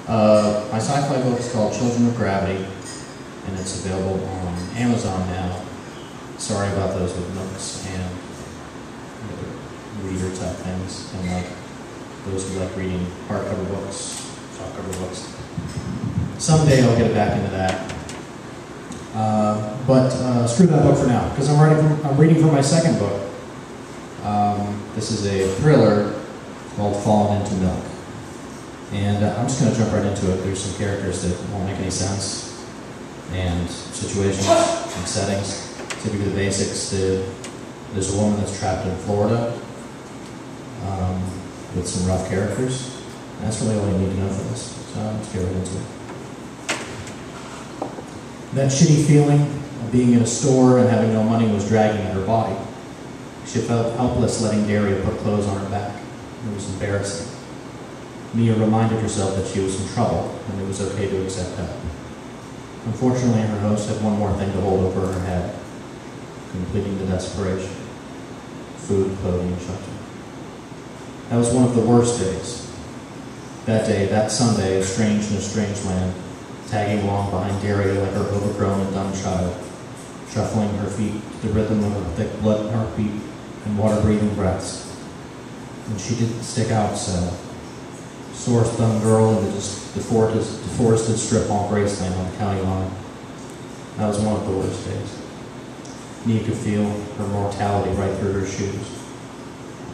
My sci-fi book is called Children of Gravity, and it's available on Amazon now. Sorry about those with nooks and reader type things, and like those who like reading hardcover books, softcover books. Someday I'll get back into that. But screw that book for now, because I'm reading from my second book. This is a thriller called Fallen into Milk. And I'm just going to jump right into it. There's some characters that won't make any sense, and situations and settings. To give you the basics, there's a woman that's trapped in Florida with some rough characters. And that's really all you need to know for this. So let's get right into it. That shitty feeling of being in a store and having no money was dragging at her body. She felt helpless letting Daria put clothes on her back. It was embarrassing. Mia reminded herself that she was in trouble and it was okay to accept help. Unfortunately, her host had one more thing to hold over her head, completing the desperation: food, clothing, and shelter. That was one of the worst days. That day, that Sunday, estranged in a strange land, tagging along behind Daria like her overgrown and dumb child, shuffling her feet to the rhythm of a thick blood heartbeat and water-breathing breaths. And she didn't stick out, so sore-thumbed girl in the deforested strip mall Graceland on the county line. That was one of the worst days. Mia could feel her mortality right through her shoes.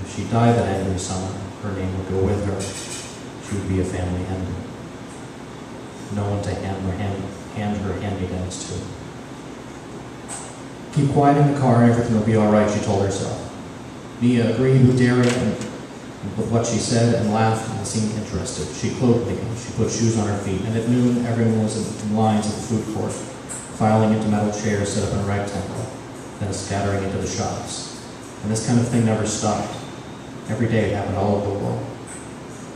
If she died that angry summer, her name would go with her. She would be a family ending. No one to hand her hand-me-downs to. Keep quiet in the car, everything will be all right, she told herself. Mia agreed with Daria with what she said and laughed and seemed interested. She clothed me, she put shoes on her feet, and at noon everyone was in lines at the food court, filing into metal chairs set up in a rectangle, then scattering into the shops. And this kind of thing never stopped. Every day it happened all over the world.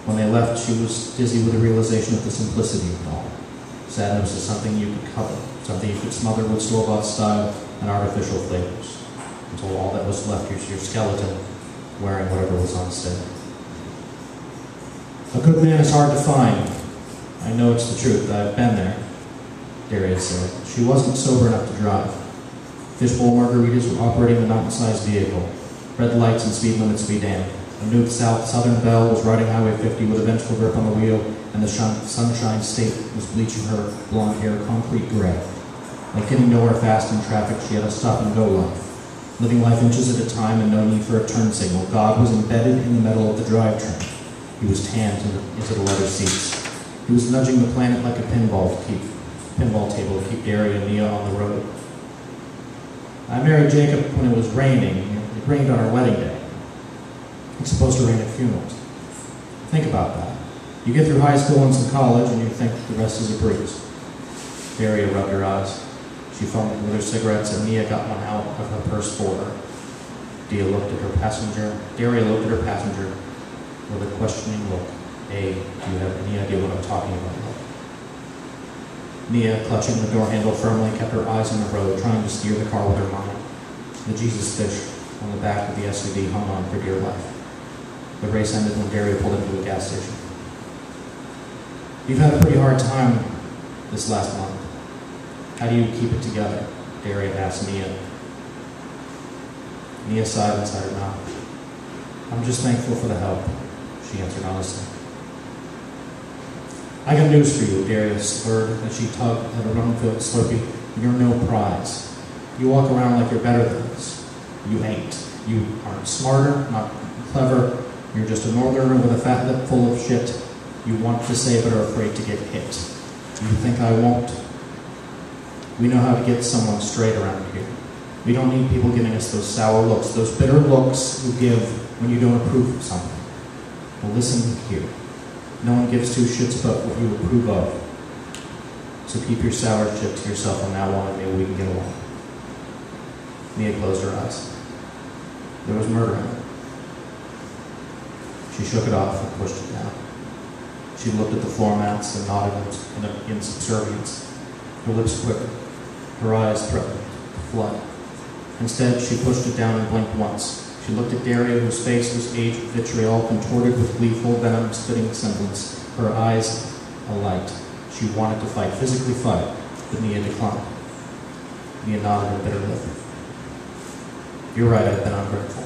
When they left, she was dizzy with the realization of the simplicity of it all. Sadness is something you could cover, something you could smother with store-bought style and artificial flavors, until all that was left was your skeleton, wearing whatever was on sale. A good man is hard to find. I know it's the truth. I've been there, Daria said. She wasn't sober enough to drive. Fishbowl margaritas were operating the mountain-sized vehicle. Red lights and speed limits be damned. A new Southern Belle was riding Highway 50 with a vengeful grip on the wheel, and the Sunshine State was bleaching her blonde hair concrete gray. Like getting nowhere fast in traffic, she had a stop-and-go life. Living life inches at a time and no need for a turn signal. God was embedded in the metal of the drivetrain. He was tanned into the leather seats. He was nudging the planet like a pinball table to keep Daria and Mia on the road. I married Jacob when it was raining. It rained on our wedding day. It's supposed to rain at funerals. Think about that. You get through high school and some college and you think the rest is a breeze. Daria rubbed her eyes. She fumbled with her cigarettes and Mia got one out of her purse for her. Daria looked at her passenger with a questioning look. Hey, do you have any idea what I'm talking about? Mia, clutching the door handle firmly, kept her eyes on the road, trying to steer the car with her mind. The Jesus fish on the back of the SUV hung on for dear life. The race ended when Daria pulled into a gas station. You've had a pretty hard time this last month. How do you keep it together? Daria asked Mia. Mia sighed inside her mouth. I'm just thankful for the help, she answered honestly. I got news for you, Daria slurred as she tugged at a rum-filled Slurpee. You're no prize. You walk around like you're better than this. You ain't. You aren't smarter, not clever. You're just a northerner with a fat lip full of shit. You want to say but are afraid to get hit. You think I won't? We know how to get someone straight around here. We don't need people giving us those sour looks, those bitter looks you give when you don't approve of something. Well, listen here. No one gives two shits about what you approve of. So keep your sour shit to yourself from now on and maybe we can get along. Mia closed her eyes. There was murder in it. She shook it off and pushed it down. She looked at the floor mats and nodded in subservience. Her lips quivered. Her eyes threatened to flood. Instead, she pushed it down and blinked once. She looked at Daria, whose face was aged vitriol, contorted with gleeful, venom-spitting semblance. Her eyes a light. She wanted to fight, physically fight, but Mia declined. Mia nodded a bitter lip. You're right, I've been ungrateful.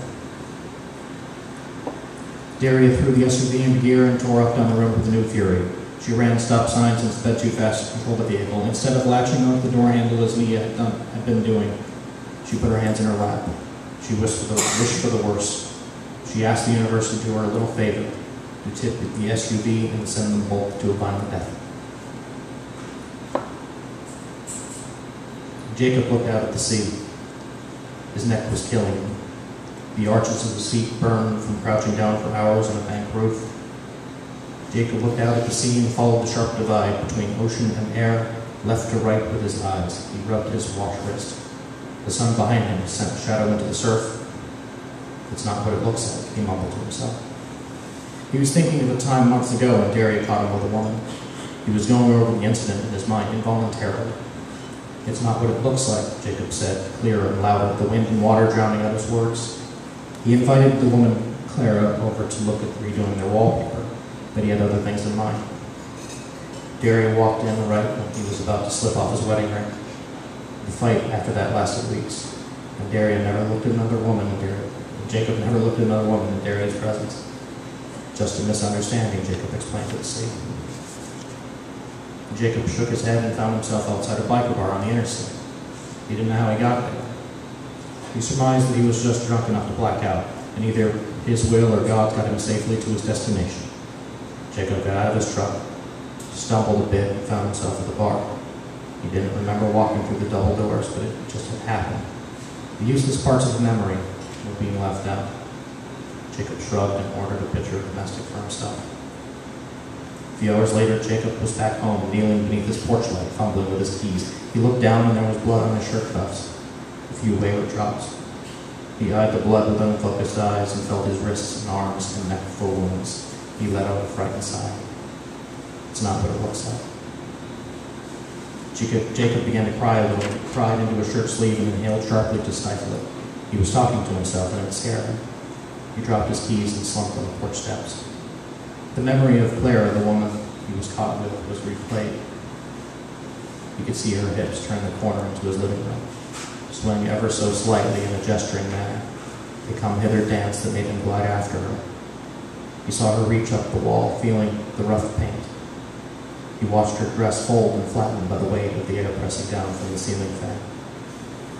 Daria threw the SUV into gear and tore off down the road with a new fury. She ran stop signs and sped too fast to control the vehicle. Instead of latching onto the door handle as Mia had been doing, she put her hands in her lap. She wished for the worst. She asked the universe to do her a little favor, to tip the SUV and send them both to a violent death. Jacob looked out at the sea. His neck was killing him. The arches of the seat burned from crouching down for hours on a bank roof. Jacob looked out at the sea and followed the sharp divide between ocean and air, left to right with his eyes. He rubbed his watch wrist. The sun behind him sent a shadow into the surf. It's not what it looks like, he mumbled to himself. He was thinking of a time months ago when Daria caught him with a woman. He was going over the incident in his mind involuntarily. It's not what it looks like, Jacob said, clearer and louder, the wind and water drowning out his words. He invited the woman, Clara, over to look at redoing their wallpaper, but he had other things in mind. Daria walked in right when he was about to slip off his wedding ring. The fight after that lasted weeks, and Daria never looked at another woman Jacob never looked at another woman in Daria's presence. Just a misunderstanding, Jacob explained to the sea. Jacob shook his head and found himself outside a biker bar on the interstate. He didn't know how he got there. He surmised that he was just drunk enough to black out, and either his will or God got him safely to his destination. Jacob got out of his truck, stumbled a bit, and found himself at the bar. He didn't remember walking through the double doors, but it just had happened. The useless parts of the memory were being left out. Jacob shrugged and ordered a pitcher of domestic for himself. A few hours later, Jacob was back home, kneeling beneath his porch light, fumbling with his keys. He looked down and there was blood on his shirt cuffs, a few wayward drops. He eyed the blood with unfocused eyes and felt his wrists and arms and neck full wounds. He let out a frightened sigh. It's not what it looks like. Jacob began to cry a little. He cried into his shirt sleeve and inhaled sharply to stifle it. He was talking to himself and it scared him. He dropped his keys and slumped on the porch steps. The memory of Clara, the woman he was caught with, was replayed. He could see her hips turn the corner into his living room, swing ever so slightly in a gesturing manner, the come-hither dance that made him glide after her. He saw her reach up the wall, feeling the rough paint. He watched her dress fold and flatten by the weight of the air pressing down from the ceiling fan.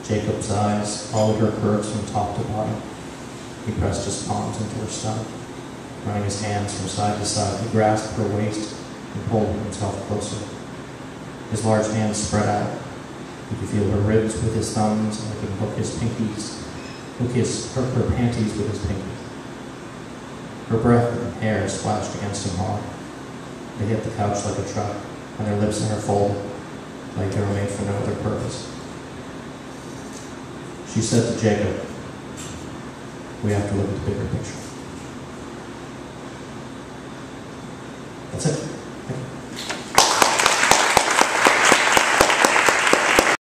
Jacob's eyes followed her curves from top to bottom. He pressed his palms into her stomach. Running his hands from side to side, he grasped her waist and pulled himself closer. His large hands spread out. He could feel her ribs with his thumbs, and he could hook her panties with his pinkies. Her breath and hair splashed against him hard. They hit the couch like a truck, and their lips and her folded, like they were made for no other purpose. She said to Jacob, "We have to look at the bigger picture."